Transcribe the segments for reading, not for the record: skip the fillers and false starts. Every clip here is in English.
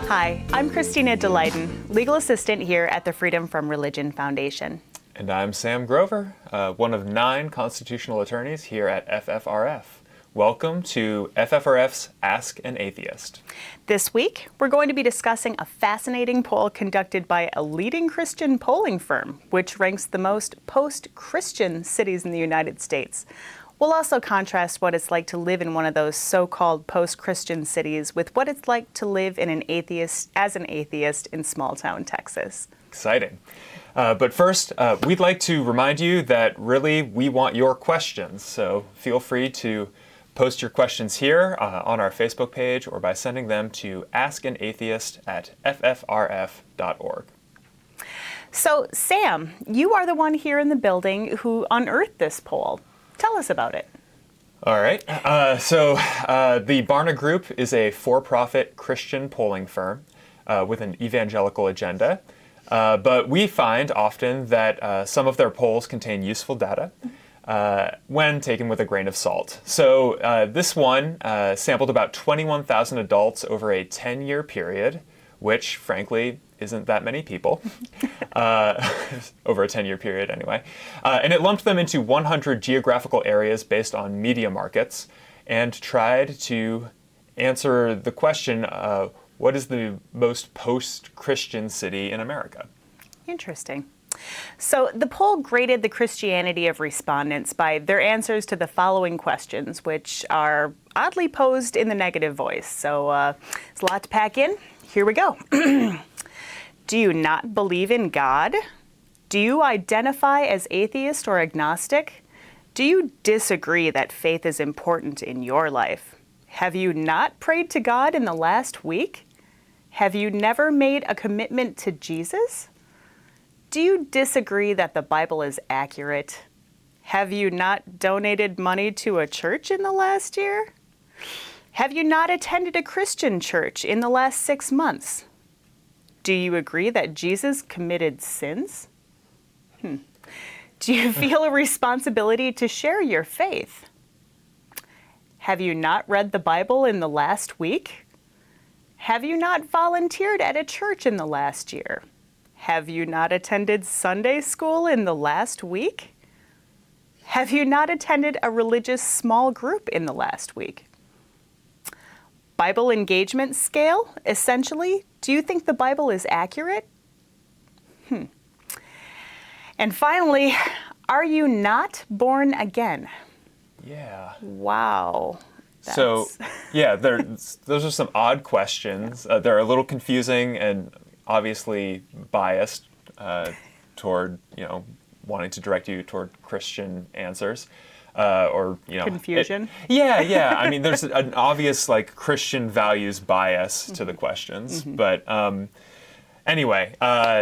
Hi, I'm Kristina Daleiden, legal assistant here at the Freedom from Religion Foundation. And I'm Sam Grover, one of 9 constitutional attorneys here at FFRF. Welcome to FFRF's Ask an Atheist. This week, we're going to be discussing a fascinating poll conducted by a leading Christian polling firm, which ranks the most post-Christian cities in the United States. We'll also contrast what it's like to live in one of those so-called post-Christian cities with what it's like to live in an atheist in small-town Texas. Exciting. But first, we'd like to remind you that really we want your questions. So feel free to post your questions here on our Facebook page or by sending them to askanatheist@ffrf.org. So, Sam, you are the one here in the building who unearthed this poll. Tell us about it. All right. So the Barna Group is a for-profit Christian polling firm with an evangelical agenda. But we find often that some of their polls contain useful data when taken with a grain of salt. So this one sampled about 21,000 adults over a 10-year period, which, frankly, isn't that many people, over a 10-year period anyway. And it lumped them into 100 geographical areas based on media markets and tried to answer the question, what is the most post-Christian city in America? Interesting. So the poll graded the Christianity of respondents by their answers to the following questions, which are oddly posed in the negative voice. So it's a lot to pack in. Here we go. Do you not believe in God? Do you identify as atheist or agnostic? Do you disagree that faith is important in your life? Have you not prayed to God in the last week? Have you never made a commitment to Jesus? Do you disagree that the Bible is accurate? Have you not donated money to a church in the last year? Have you not attended a Christian church in the last 6 months? Do you agree that Jesus committed sins? Do you feel a responsibility to share your faith? Have you not read the Bible in the last week? Have you not volunteered at a church in the last year? Have you not attended Sunday school in the last week? Have you not attended a religious small group in the last week? Bible engagement scale, essentially, do you think the Bible is accurate? And finally, are you not born again? Yeah. Wow. So, yeah, those are some odd questions. They're a little confusing and obviously biased toward, wanting to direct you toward Christian answers. Confusion. Yeah. I mean, there's an obvious Christian values bias to the questions, but anyway.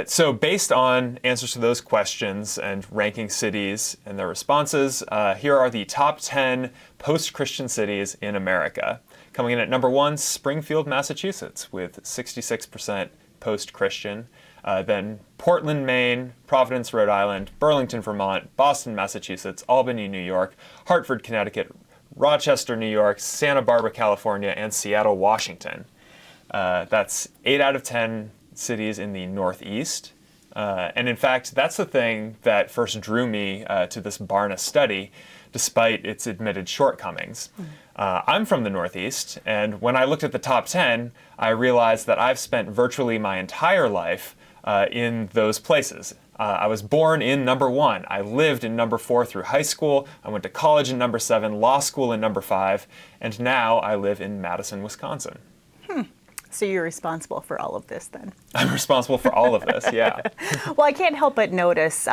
So based on answers to those questions and ranking cities and their responses, here are the top 10 post-Christian cities in America. Coming in at number 1, Springfield, Massachusetts, with 66% post-Christian. Then Portland, Maine, Providence, Rhode Island, Burlington, Vermont, Boston, Massachusetts, Albany, New York, Hartford, Connecticut, Rochester, New York, Santa Barbara, California, and Seattle, Washington. That's 8 out of 10 cities in the Northeast. And in fact, that's the thing that first drew me to this Barna study, despite its admitted shortcomings. I'm from the Northeast, and when I looked at the top 10, I realized that I've spent virtually my entire life in those places. I was born in number 1. I lived in number 4 through high school. I went to college in number 7, law school in number 5, and now I live in Madison, Wisconsin. So you're responsible for all of this then? I'm responsible for all of this, yeah. Well, I can't help but notice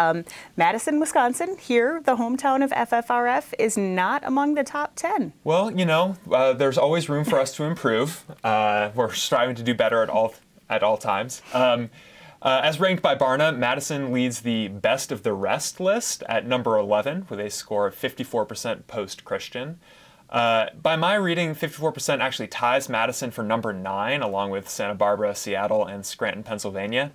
Madison, Wisconsin, here, the hometown of FFRF, is not among the top 10. Well, there's always room for us to improve. We're striving to do better at all times. As ranked by Barna, Madison leads the best of the rest list at number 11 with a score of 54% post-Christian. By my reading, 54% actually ties Madison for number 9, along with Santa Barbara, Seattle, and Scranton, Pennsylvania.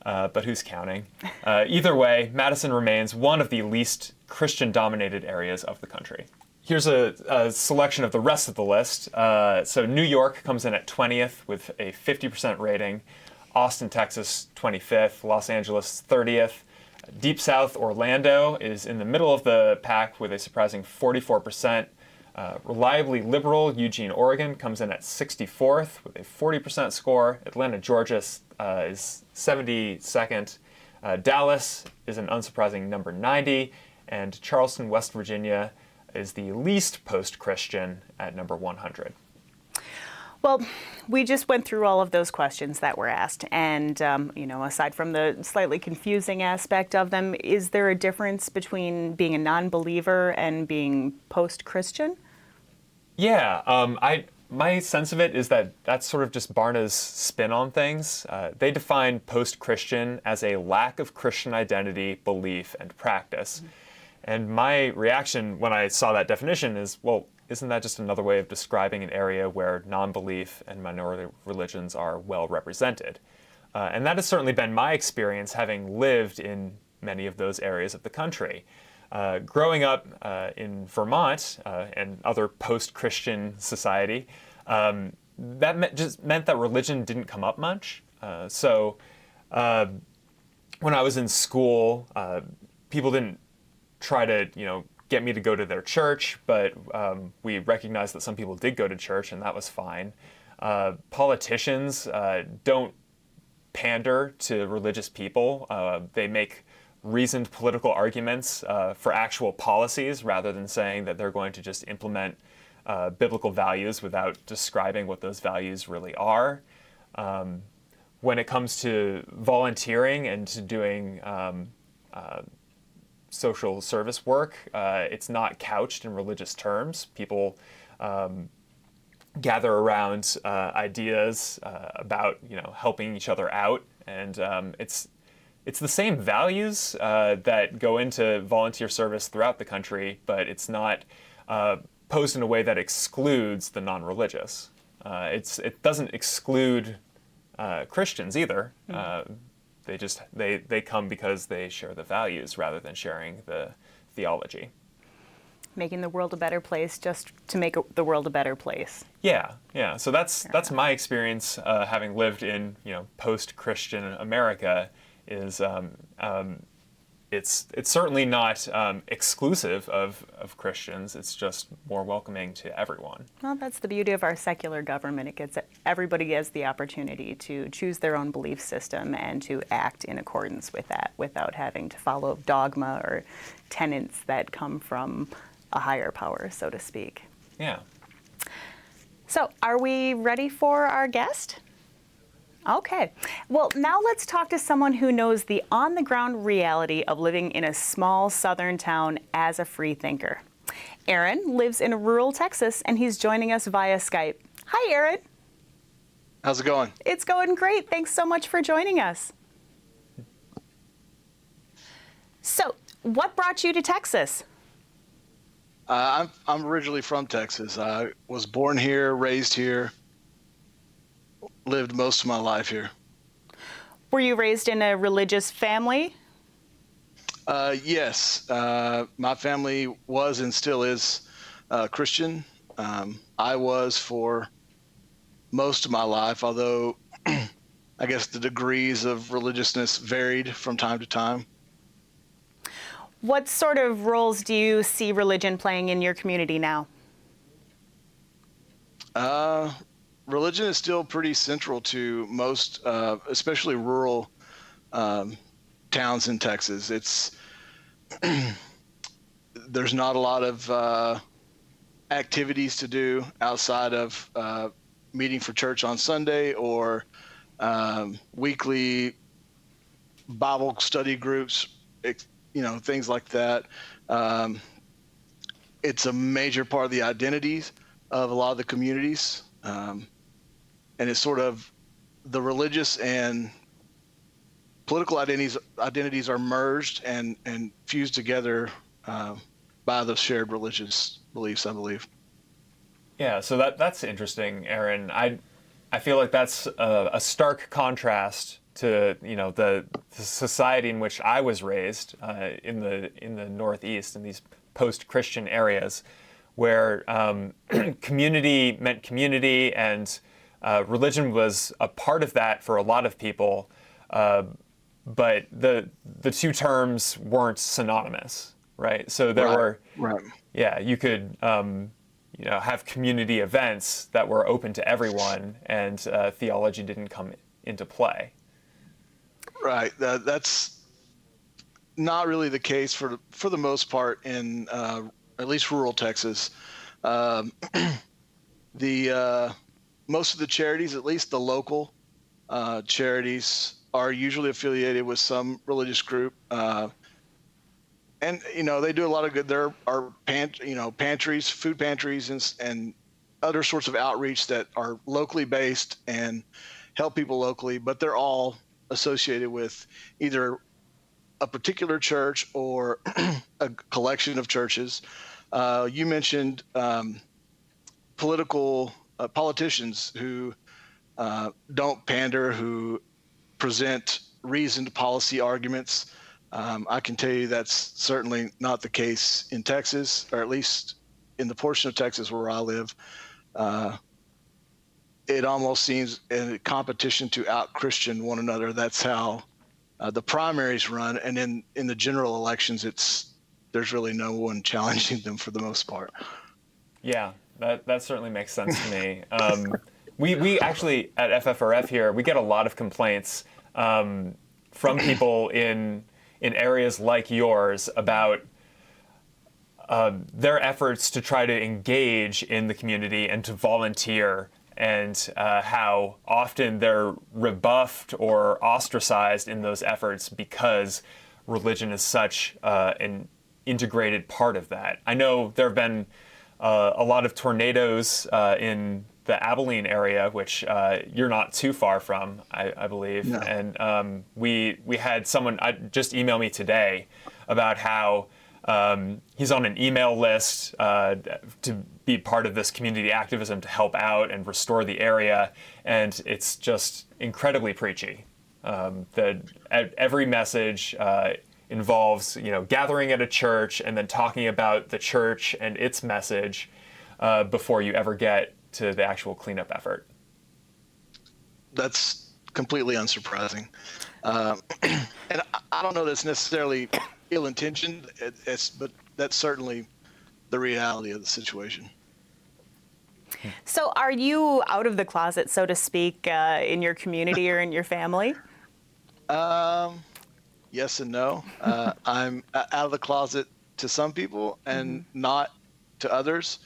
But who's counting? Either way, Madison remains one of the least Christian-dominated areas of the country. Here's a selection of the rest of the list. So New York comes in at 20th with a 50% rating. Austin, Texas, 25th. Los Angeles, 30th. Deep South, Orlando is in the middle of the pack with a surprising 44%. Reliably liberal, Eugene, Oregon comes in at 64th with a 40% score. Atlanta, Georgia is 72nd. Dallas is an unsurprising number 90. And Charleston, West Virginia is the least post-Christian at number 100. Well, we just went through all of those questions that were asked, and aside from the slightly confusing aspect of them, is there a difference between being a non-believer and being post-Christian? Yeah, my sense of it is that that's sort of just Barna's spin on things. They define post-Christian as a lack of Christian identity, belief, and practice. Mm-hmm. And my reaction when I saw that definition is, well, isn't that just another way of describing an area where non-belief and minority religions are well represented? And that has certainly been my experience, having lived in many of those areas of the country. Growing up in Vermont and other post-Christian society, that just meant that religion didn't come up much. So when I was in school, people didn't try to, get me to go to their church, but we recognized that some people did go to church, and that was fine. Politicians don't pander to religious people. They make reasoned political arguments for actual policies rather than saying that they're going to just implement biblical values without describing what those values really are. When it comes to volunteering and to doing social service work, it's not couched in religious terms. People gather around ideas about helping each other out, and it's the same values that go into volunteer service throughout the country, but it's not posed in a way that excludes the non-religious. It doesn't exclude Christians either. They come because they share the values rather than sharing the theology. Making the world a better place just to make the world a better place. Yeah. So that's my experience having lived in post-Christian America. Is it's certainly not exclusive of Christians. It's just more welcoming to everyone. Well, that's the beauty of our secular government. It gives everybody has the opportunity to choose their own belief system and to act in accordance with that without having to follow dogma or tenets that come from a higher power, so to speak. Yeah. So, are we ready for our guest? Okay. Well, now let's talk to someone who knows the on-the-ground reality of living in a small southern town as a free thinker. Aaron lives in rural Texas, and he's joining us via Skype. Hi, Aaron. How's it going? It's going great. Thanks so much for joining us. So, what brought you to Texas? I'm originally from Texas. I was born here, raised here. Lived most of my life here. Were you raised in a religious family? Yes. My family was and still is Christian. I was for most of my life, although I guess the degrees of religiousness varied from time to time. What sort of roles do you see religion playing in your community now? Religion is still pretty central to most, especially rural towns in Texas. There's not a lot of activities to do outside of meeting for church on Sunday or weekly Bible study groups, things like that. It's a major part of the identities of a lot of the communities. And it's sort of the religious and political identities are merged and fused together by those shared religious beliefs, I believe. Yeah, so that's interesting, Aaron. I feel like that's a stark contrast to the society in which I was raised in the Northeast in these post-Christian areas, where community meant community, and religion was a part of that for a lot of people, but the two terms weren't synonymous, right? So there were, yeah, you could have community events that were open to everyone, and theology didn't come into play. Right. That's not really the case for the most part in at least rural Texas. The most of the charities, at least the local charities, are usually affiliated with some religious group, and they do a lot of good. There are pantries, food pantries, and other sorts of outreach that are locally based and help people locally, but they're all associated with either a particular church or a collection of churches. You mentioned politicians who don't pander, who present reasoned policy arguments. I can tell you that's certainly not the case in Texas, or at least in the portion of Texas where I live. It almost seems a competition to out-Christian one another. That's how the primaries run, and in the general elections, there's really no one challenging them for the most part. Yeah, that certainly makes sense to me. We actually at FFRF here, we get a lot of complaints from people in areas like yours about their efforts to try to engage in the community and to volunteer, and how often they're rebuffed or ostracized in those efforts because religion is such an integrated part of that. I know there have been a lot of tornadoes in the Abilene area, which you're not too far from, I believe. No. And we had someone just email me today about how he's on an email list to be part of this community activism to help out and restore the area, and it's just incredibly preachy. That every message involves gathering at a church and then talking about the church and its message before you ever get to the actual cleanup effort. That's completely unsurprising, and I don't know that's necessarily ill-intentioned, but that's certainly the reality of the situation. So are you out of the closet, so to speak, in your community or in your family? Yes and no. I'm out of the closet to some people and not to others.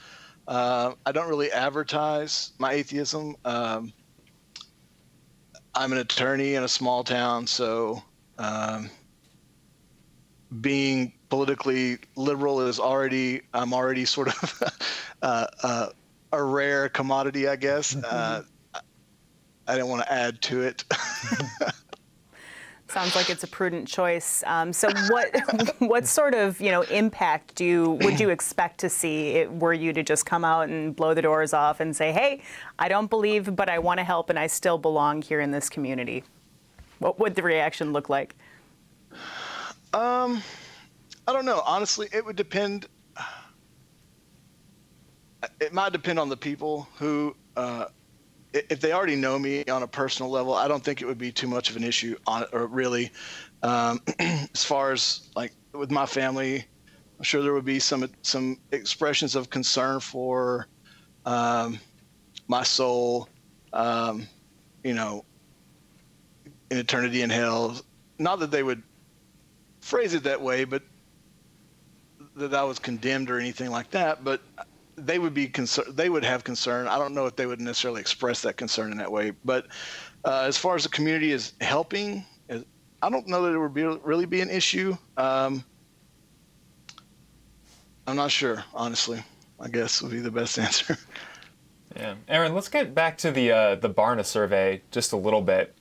I don't really advertise my atheism. I'm an attorney in a small town, so being politically liberal I'm already sort of a rare commodity, I guess. I didn't want to add to it. Sounds like it's a prudent choice. So what sort of impact would you expect to see were you to just come out and blow the doors off and say, hey, I don't believe, but I want to help and I still belong here in this community? What would the reaction look like? I don't know. Honestly, it would depend. It might depend on the people who, if they already know me on a personal level, I don't think it would be too much of an issue really. As far as like with my family, I'm sure there would be some expressions of concern for my soul, in eternity in hell. Not that they would phrase it that way, but that I was condemned or anything like that, but they would be concerned. They would have concern. I don't know if they would necessarily express that concern in that way, but as far as the community is helping, I don't know that it would really be an issue. I'm not sure, honestly. I guess would be the best answer. Yeah, Aaron, let's get back to the Barna survey just a little bit.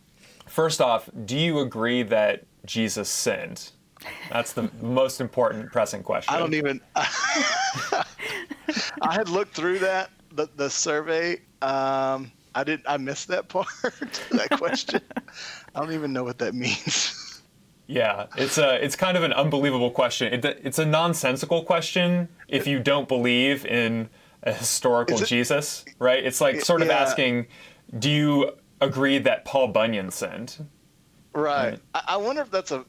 First off, do you agree that Jesus sinned? That's the most important pressing question. I don't even. I had looked through the survey. I missed that part, that question. I don't even know what that means. Yeah, it's kind of an unbelievable question. It's a nonsensical question if you don't believe in a historical Jesus, right? It's like sort of asking, do you agree that Paul Bunyan sinned? Right. I wonder if that's a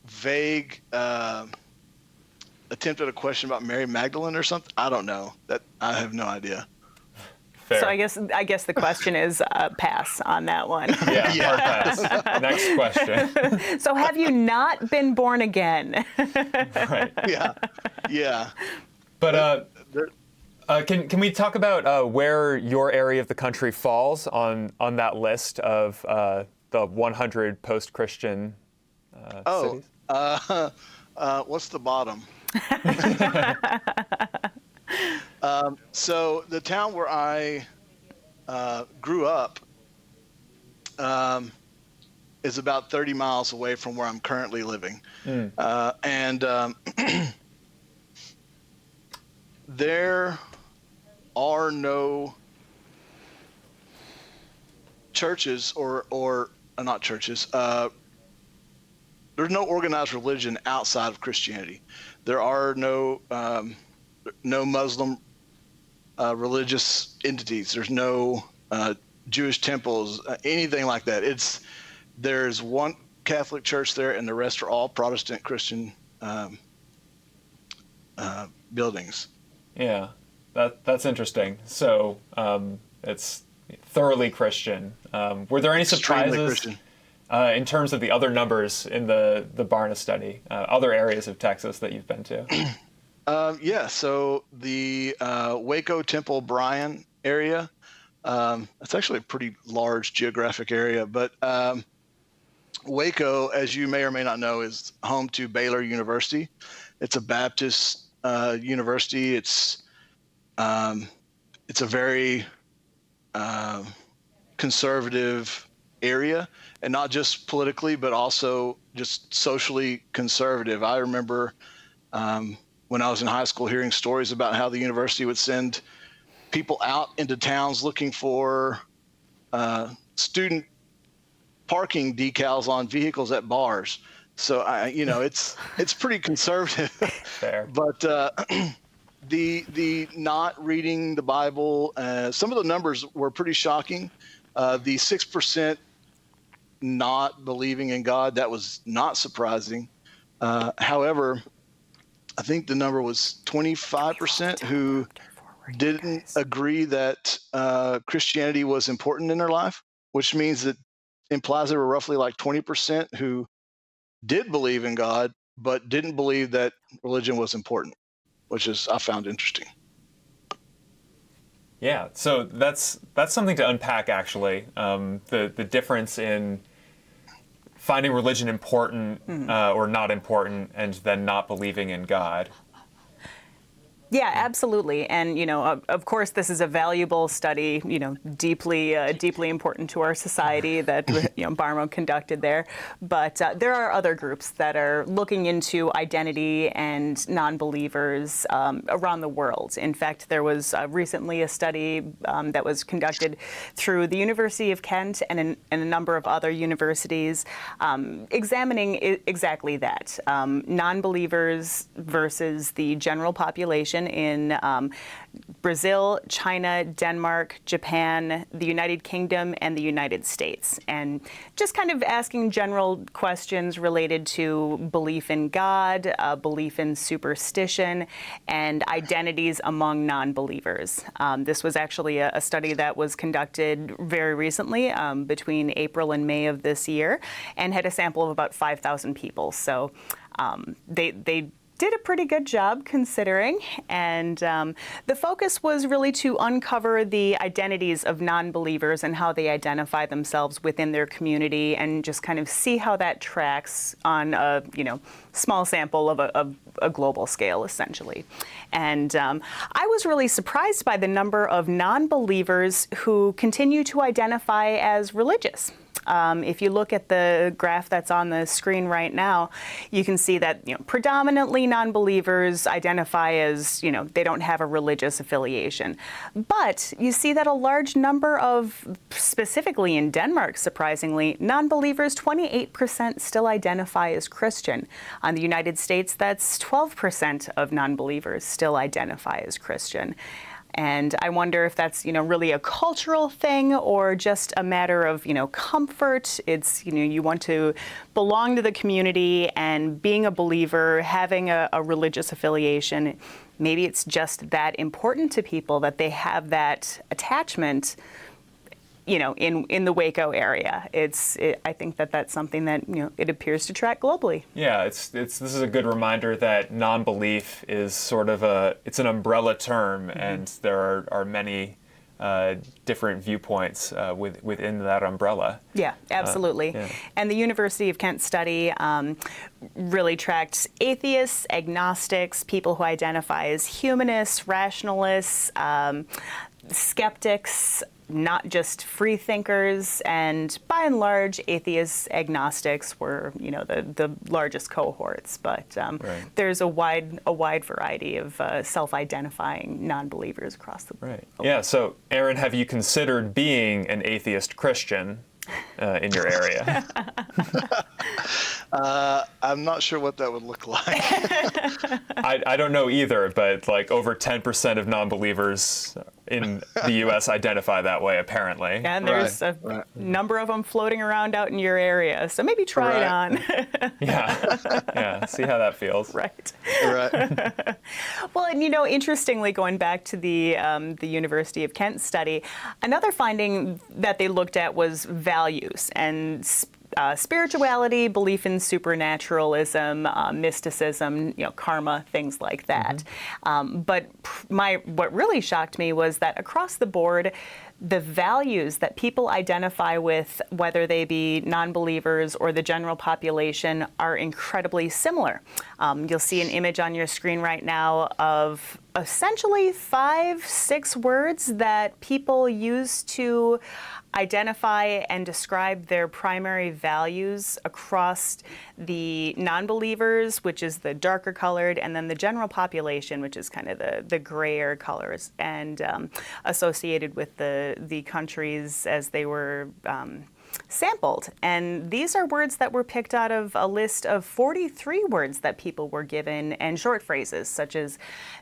vague attempt at a question about Mary Magdalene or something. I don't know. That I have no idea. Fair. So I guess the question is pass on that one. Yeah, hard pass. Next question. So have you not been born again? Right. Yeah. But can we talk about where your area of the country falls on that list of the 100 post-Christian cities? What's the bottom? So the town where I grew up is about 30 miles away from where I'm currently living. And there are no churches or not churches. There's no organized religion outside of Christianity. There are no Muslim religious entities. There's no Jewish temples, anything like that. There's one Catholic church there, and the rest are all Protestant Christian buildings. Yeah, that's interesting. So it's thoroughly Christian. Were there any surprises in terms of the other numbers in the Barna study, other areas of Texas that you've been to? Yeah, so the Waco Temple Bryan area, it's actually a pretty large geographic area, but Waco, as you may or may not know, is home to Baylor University. It's a Baptist university. It's a very conservative area, and not just politically, but also just socially conservative. I remember when I was in high school hearing stories about how the university would send people out into towns looking for student parking decals on vehicles at bars. So it's pretty conservative. Fair. But the not reading the Bible, some of the numbers were pretty shocking. The 6% not believing in God, that was not surprising. However, I think the number was 25% who didn't agree that Christianity was important in their life, which means that implies there were roughly like 20% who did believe in God, but didn't believe that religion was important, which I found interesting. Yeah, so that's something to unpack, actually. The difference in finding religion important or not important, and then not believing in God. Yeah, absolutely. And, of course, this is a valuable study, deeply important to our society that, Barna conducted there. But there are other groups that are looking into identity and non-believers around the world. In fact, there was recently a study that was conducted through the University of Kent and a number of other universities examining exactly that, non-believers versus the general population in Brazil, China, Denmark, Japan, the United Kingdom, and the United States. And just kind of asking general questions related to belief in God, belief in superstition, and identities among non-believers. This was actually a study that was conducted very recently, between April and May of this year, and had a sample of about 5,000 people. So they did a pretty good job considering, and the focus was really to uncover the identities of non-believers and how they identify themselves within their community, and just kind of see how that tracks on a small sample of a global scale, essentially. And I was really surprised by the number of non-believers who continue to identify as religious. If you look at the graph that's on the screen right now, you can see that predominantly non-believers identify as, they don't have a religious affiliation. But you see that a large number of, specifically in Denmark, surprisingly, non-believers, 28% still identify as Christian. On the United States, that's 12% of non-believers still identify as Christian. And I wonder if that's, really a cultural thing or just a matter of, comfort. It's, you want to belong to the community, and being a believer, having a religious affiliation, maybe it's just that important to people that they have that attachment, in the Waco area. I think that's something that, it appears to track globally. Yeah, this is a good reminder that non-belief is sort of it's an umbrella term, and there are many different viewpoints within that umbrella. Yeah, absolutely. Yeah. And the University of Kent study really tracked atheists, agnostics, people who identify as humanists, rationalists, skeptics, not just free thinkers, and by and large, atheists, agnostics were, the largest cohorts. But Right. there's a wide variety of self-identifying non-believers across the board. Right. Yeah. So, Aaron, have you considered being an atheist Christian in your area? I'm not sure what that would look like. I don't know either, but like over 10% of non-believers in the U.S. identify that way, apparently. And there's a number of them floating around out in your area, so maybe try it on. Yeah. See how that feels. Right. Right. Well, and interestingly, going back to the University of Kent study, another finding that they looked at was values and spirituality, belief in supernaturalism, mysticism, karma, things like that. But what really shocked me was that across the board, the values that people identify with, whether they be non-believers or the general population, are incredibly similar. You'll see an image on your screen right now of essentially 5-6 words that people use to identify and describe their primary values across the non-believers, which is the darker colored, and then the general population, which is kind of the grayer colors, and associated with the countries as they were sampled. And these are words that were picked out of a list of 43 words that people were given, and short phrases such as,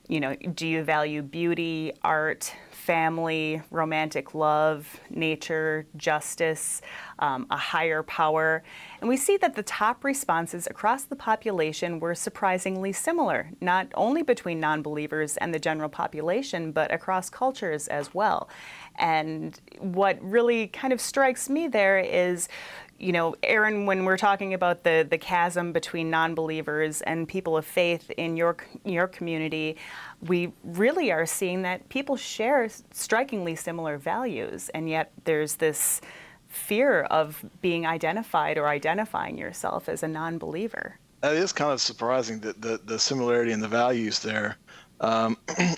do you value beauty, art, family, romantic love, nature, justice, a higher power. And we see that the top responses across the population were surprisingly similar, not only between non-believers and the general population, but across cultures as well. And what really kind of strikes me there is, Aaron, when we're talking about the chasm between non-believers and people of faith in your community, we really are seeing that people share strikingly similar values, and yet there's this fear of being identified or identifying yourself as a non-believer. That is kind of surprising, that the similarity in the values there. I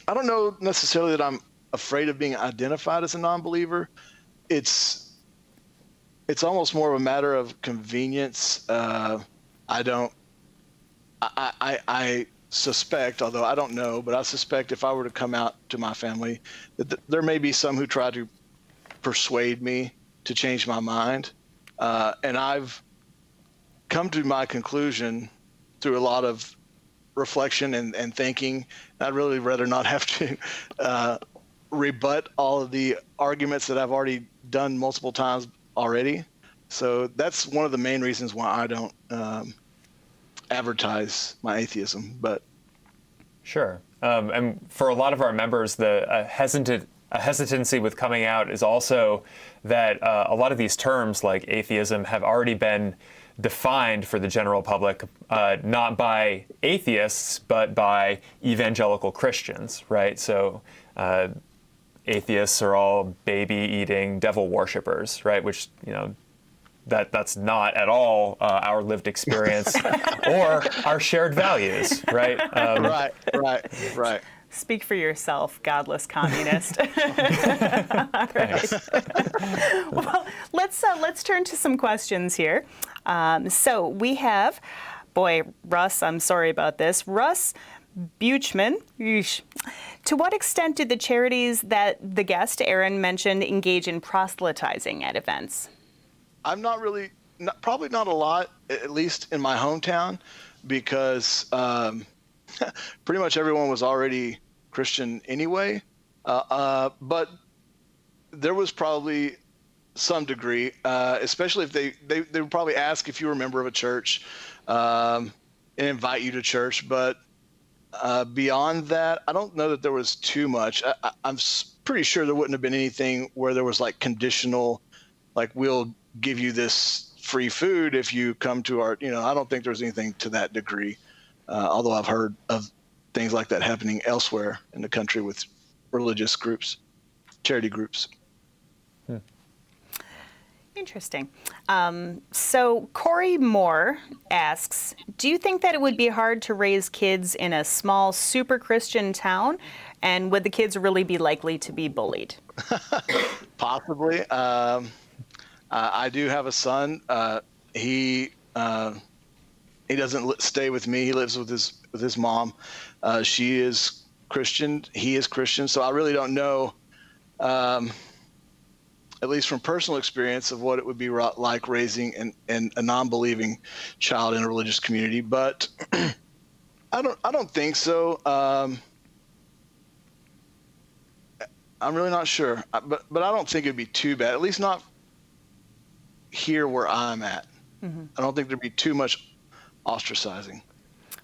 don't know necessarily that I'm afraid of being identified as a non-believer. It's almost more of a matter of convenience. I suspect, although I don't know, but I suspect if I were to come out to my family, that there may be some who try to persuade me to change my mind. And I've come to my conclusion through a lot of reflection and thinking. I'd really rather not have to rebut all of the arguments that I've already done multiple times already. So that's one of the main reasons why I don't advertise my atheism. But sure. And for a lot of our members, the hesitancy with coming out is also that a lot of these terms like atheism have already been defined for the general public, not by atheists, but by evangelical Christians, right? So atheists are all baby-eating devil worshippers, right? Which, that's not at all our lived experience or our shared values, right? Right. Speak for yourself, godless communist. All right. Well, let's turn to some questions here. So we have, Russ, I'm sorry about this. Russ Buchman. Yeesh. To what extent did the charities that the guest, Aaron, mentioned engage in proselytizing at events? I'm probably not a lot, at least in my hometown, because pretty much everyone was already Christian anyway. But there was probably some degree, especially if they would probably ask if you were a member of a church and invite you to church. But beyond that, I don't know that there was too much. I'm pretty sure there wouldn't have been anything where there was like conditional, like we'll give you this free food if you come to our, I don't think there was anything to that degree. Although I've heard of things like that happening elsewhere in the country with religious groups, charity groups. Interesting. So Corey Moore asks, do you think that it would be hard to raise kids in a small, super Christian town? And would the kids really be likely to be bullied? Possibly. I do have a son. He doesn't stay with me. He lives with his mom. She is Christian. He is Christian. So I really don't know, at least from personal experience, of what it would be like raising a non-believing child in a religious community. But I don't think so. I'm really not sure. But I don't think it'd be too bad. At least not here where I'm at. Mm-hmm. I don't think there'd be too much ostracizing.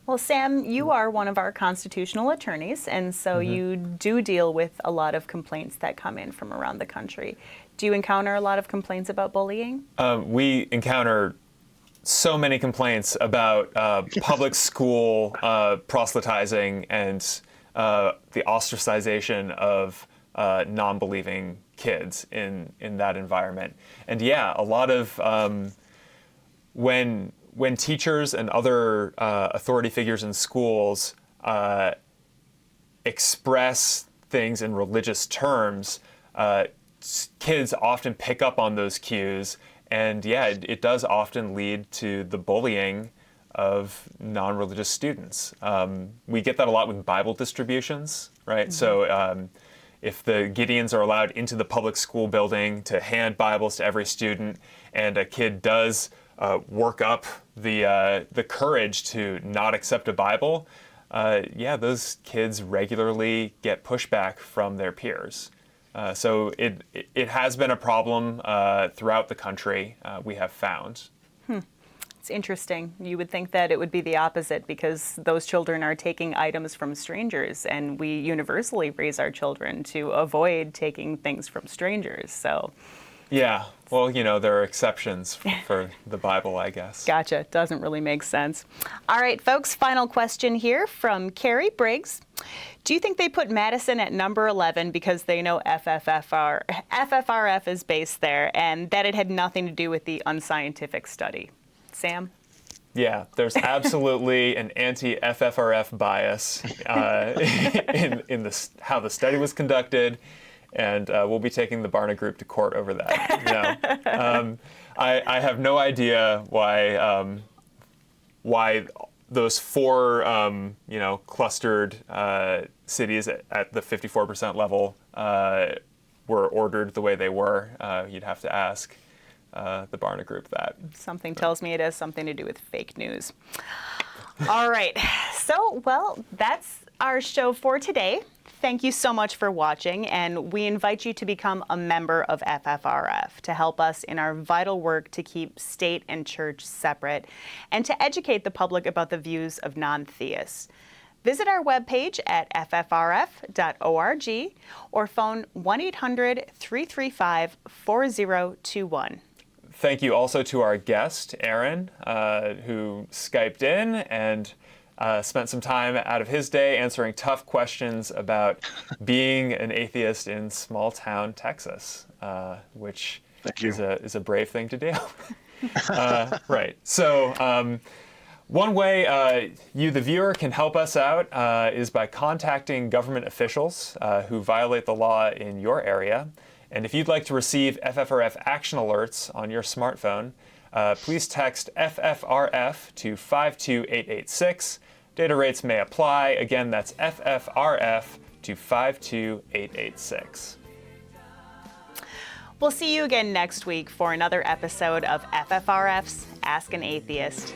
Well, Sam, you are one of our constitutional attorneys, and so you do deal with a lot of complaints that come in from around the country. Do you encounter a lot of complaints about bullying? We encounter so many complaints about public school proselytizing and the ostracization of non-believing kids in that environment. And yeah, a lot of when teachers and other authority figures in schools express things in religious terms, kids often pick up on those cues, and yeah, it does often lead to the bullying of non-religious students. We get that a lot with Bible distributions, right? Mm-hmm. So if the Gideons are allowed into the public school building to hand Bibles to every student, and a kid does work up the courage to not accept a Bible, those kids regularly get pushback from their peers. So it has been a problem throughout the country, we have found. It's interesting. You would think that it would be the opposite, because those children are taking items from strangers, and we universally raise our children to avoid taking things from strangers. So, yeah, well, there are exceptions for the Bible, I guess. Gotcha. Doesn't really make sense. All right, folks, final question here from Carrie Briggs. Do you think they put Madison at number 11 because they know FFRF is based there, and that it had nothing to do with the unscientific study? Sam? Yeah, there's absolutely an anti-FFRF bias in how the study was conducted, and we'll be taking the Barna Group to court over that. No. I have no idea why those four clustered cities at the 54% level were ordered the way they were. You'd have to ask the Barna Group that. Something tells me it has something to do with fake news. All right. So, well, that's our show for today. Thank you so much for watching, and we invite you to become a member of FFRF to help us in our vital work to keep state and church separate and to educate the public about the views of non-theists. Visit our webpage at ffrf.org or phone 1-800-335-4021. Thank you also to our guest, Aaron, who Skyped in and spent some time out of his day answering tough questions about being an atheist in small-town Texas, which is a brave thing to do. Right. So One way you, the viewer, can help us out is by contacting government officials who violate the law in your area. And if you'd like to receive FFRF action alerts on your smartphone, please text FFRF to 52886. Data rates may apply. Again, that's FFRF to 52886. We'll see you again next week for another episode of FFRF's Ask an Atheist.